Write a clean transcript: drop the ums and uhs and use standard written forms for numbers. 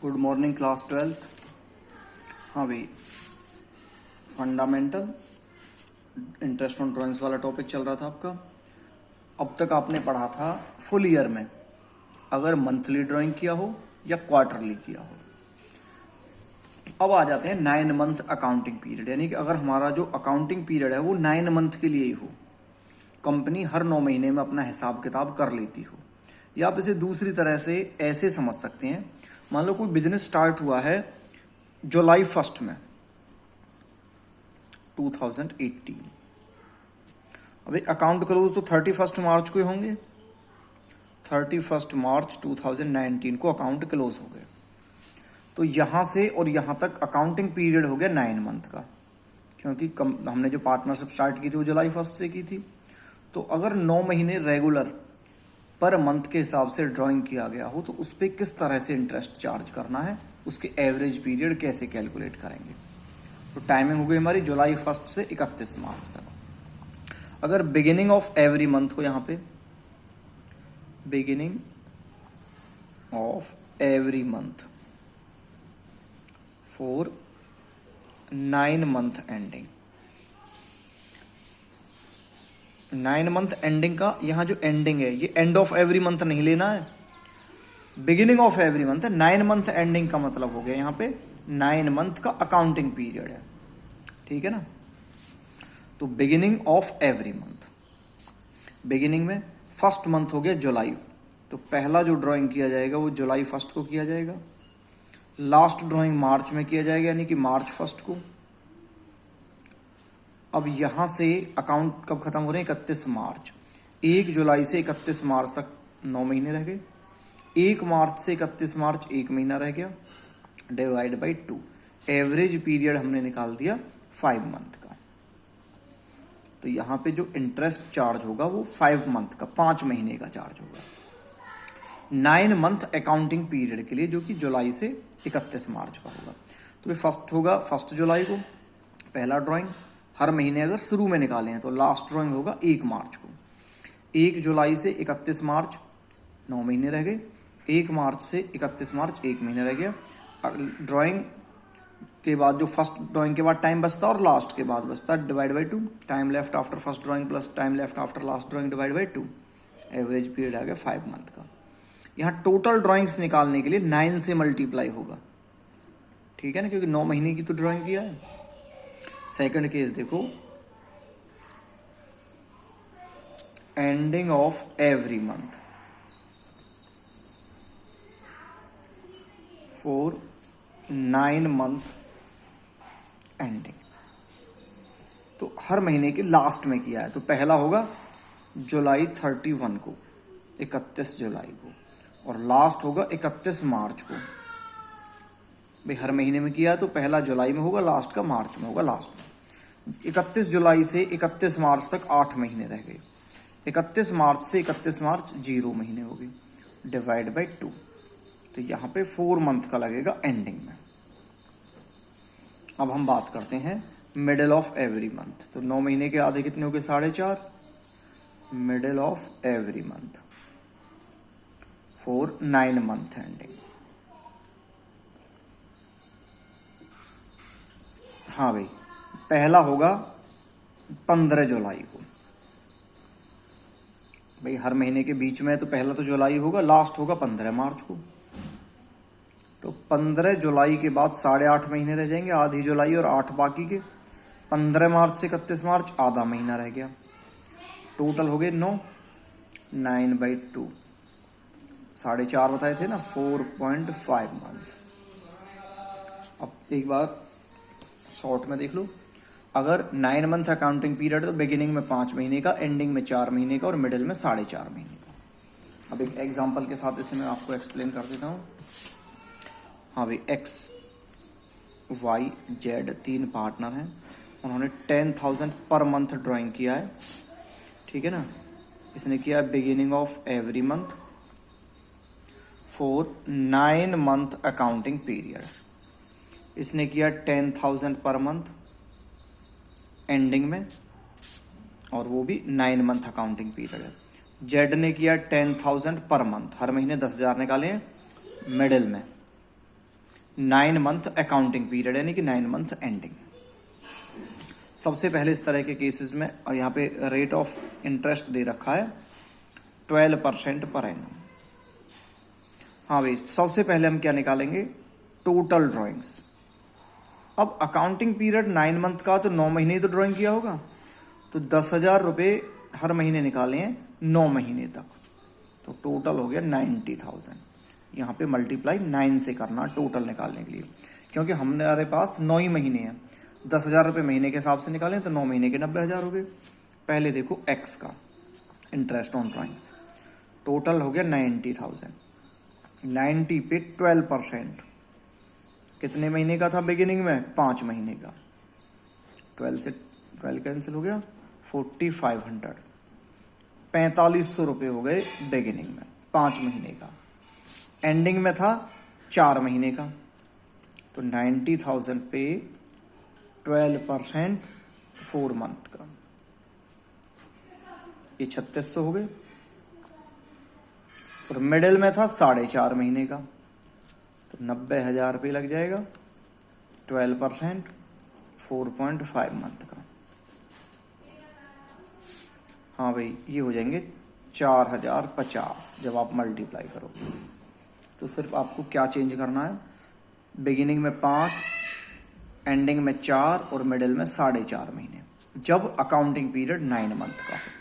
Good morning class 12th। हाँ भाई, fundamental interest on drawings वाला टॉपिक चल रहा था आपका। अब तक आपने पढ़ा था फुल ईयर में अगर मंथली ड्राइंग किया हो या क्वार्टरली किया हो। अब आ जाते हैं 9 मंथ अकाउंटिंग पीरियड, यानी कि अगर हमारा जो अकाउंटिंग पीरियड है वो 9 मंथ के लिए ही हो, कंपनी हर 9 महीने में अपना हिसाब किताब कर लेती हो। या आप इसे दूसरी तरह से ऐसे समझ सकते हैं, मान लो कोई बिजनेस स्टार्ट हुआ है जुलाई 1 में 2018। अभी अकाउंट क्लोज तो 31 मार्च को ही होंगे। 31 मार्च 2019 को अकाउंट क्लोज हो गए, तो यहां से और यहां तक अकाउंटिंग पीरियड हो गया 9 मंथ का, क्योंकि हमने जो पार्टनरशिप स्टार्ट की थी वो जुलाई 1 से की थी। तो अगर 9 महीने रेगुलर पर मंथ के हिसाब से ड्राइंग किया गया हो तो उस पर किस तरह से इंटरेस्ट चार्ज करना है, उसके एवरेज पीरियड कैसे कैलकुलेट करेंगे। तो टाइमिंग हो गई हमारी जुलाई 1 से 31 मार्च तक। अगर बिगिनिंग ऑफ एवरी मंथ हो, यहां पे beginning of every month for 9 month ending. 9 month ending का यहां जो एंडिंग है ये एंड ऑफ एवरी मंथ नहीं लेना है, बिगिनिंग ऑफ एवरी मंथ है। 9 मंथ एंडिंग का मतलब हो गया यहां पे 9 मंथ का अकाउंटिंग पीरियड है, ठीक है ना। तो beginning of every month, beginning में फर्स्ट मंथ हो गया जुलाई, तो पहला जो ड्राइंग किया जाएगा वो जुलाई 1 को किया जाएगा। लास्ट ड्राइंग मार्च में किया जाएगा, यानी कि मार्च 1 को। अब यहां से अकाउंट कब खत्म हो रहे हैं, 31 मार्च। 1 जुलाई से 31 मार्च तक 9 महीने रह गए। 1 मार्च से 31 मार्च 1 महीना रह गया, डिवाइड बाई 2। एवरेज पीरियड हमने निकाल दिया 5 मंथ का। तो यहां पे जो इंटरेस्ट चार्ज होगा वो 5 मंथ का, 5 महीने का चार्ज होगा 9 मंथ अकाउंटिंग पीरियड के लिए, जो कि जुलाई से 31 मार्च का होगा। तो फर्स्ट होगा 1 जुलाई को पहला ड्राइंग। हर महीने अगर शुरू में निकाले हैं तो लास्ट ड्राइंग होगा 1 मार्च को। 1 जुलाई से 31 मार्च 9 महीने रह गए। 1 मार्च से 31 मार्च 1 महीने रह गया। ड्राइंग के बाद जो फर्स्ट ड्राइंग के बाद टाइम बचता और लास्ट के बाद बचता, divide by 2। Time left after first drawing plus time left after last drawing divide by 2। Average period आ गया 5 मंथ का। यहाँ टोटल ड्राइंग्स निकालने के लिए 9 से मल्टीप्लाई होगा, ठीक है ना, क्योंकि 9 महीने की तो ड्राइंग किया है। सेकंड केस देखो, ending of every month for 9 month ending. तो हर महीने के लास्ट में किया है, तो पहला होगा जुलाई 31 को, 31 जुलाई को, और लास्ट होगा 31 मार्च को। भाई हर महीने में किया है तो पहला जुलाई में होगा, लास्ट का मार्च में होगा, लास्ट में। 31 जुलाई से 31 मार्च तक 8 महीने रह गए। 31 मार्च से 31 मार्च 0 महीने हो गए, डिवाइड बाई 2। तो यहां पे 4 मंथ का लगेगा एंडिंग में। अब हम बात करते हैं मिडिल ऑफ एवरी मंथ। तो 9 महीने के आधे कितने हो गए, 4.5। Middle of every month for 9 month ending. हाँ भाई, पहला होगा 15 जुलाई को। भाई हर महीने के बीच में तो पहला तो जुलाई होगा, लास्ट होगा 15 मार्च को। तो 15 जुलाई के बाद 8.5 महीने रह जाएंगे, आधी जुलाई और 8 बाकी के। 15 मार्च से 31 मार्च आधा महीना रह गया, टोटल हो गए 9। 9 बाई 2, 4.5 बताए थे ना, 4.5 मंथ। अब एक बार शॉर्ट में देख लो, अगर 9 मंथ अकाउंटिंग पीरियड तो बिगिनिंग में 5 महीने का, एंडिंग में 4 महीने का और मिडिल में 4.5 महीने का। अब एक एग्जांपल के साथ इसे मैं आपको एक्सप्लेन कर देता हूँ। हाँ भाई, एक्स वाई जेड 3 पार्टनर हैं, उन्होंने 10,000 पर मंथ ड्राइंग किया है, ठीक है ना। इसने किया beginning of every month for 9 month accounting period. इसने किया 10,000 पर मंथ एंडिंग में, और वो भी 9 मंथ अकाउंटिंग पीरियड है। जेड ने किया 10,000 पर मंथ, हर महीने 10,000 निकाले हैं मिडिल में, 9 मंथ अकाउंटिंग पीरियड यानी कि 9 मंथ एंडिंग। सबसे पहले इस तरह के केसेस में, और यहाँ पे रेट ऑफ इंटरेस्ट दे रखा है 12% पर एनम। हाँ भाई, सबसे पहले हम क्या निकालेंगे, टोटल ड्राइंग्स। अब अकाउंटिंग पीरियड 9 मंथ का, तो 9 महीने ही तो ड्राइंग किया होगा, तो 10,000 रुपये हर महीने निकाले हैं 9 महीने तक, तो टोटल हो गया 90,000। यहाँ पे मल्टीप्लाई 9 से करना टोटल निकालने के लिए, क्योंकि हमारे पास 9 ही महीने हैं। 10,000 रुपये महीने के हिसाब से निकालें तो 9 महीने के 90,000 हो गए। पहले देखो एक्स का, इंटरेस्ट ऑन ड्राइंग्स, टोटल हो गया 90,000। 90 पे 12%, कितने महीने का था बिगिनिंग में, 5 महीने का। 12 से 12 कैंसिल हो गया, 4500, 4500 रुपये हो गए बिगिनिंग में 5 महीने का। एंडिंग में था 4 महीने का, तो 90,000 पे 12% 4 मंथ का, ये 3600 हो गए। और मिडिल में था 4.5 महीने का, तो 90,000 रुपये लग जाएगा। 12% 4.5 मंथ का। हाँ भाई, ये हो जाएंगे 4,050 जब आप मल्टीप्लाई करोगे। तो सिर्फ आपको क्या चेंज करना है, बिगिनिंग में 5, एंडिंग में 4 और मिडिल में 4.5 महीने, जब अकाउंटिंग पीरियड 9 मंथ का हो।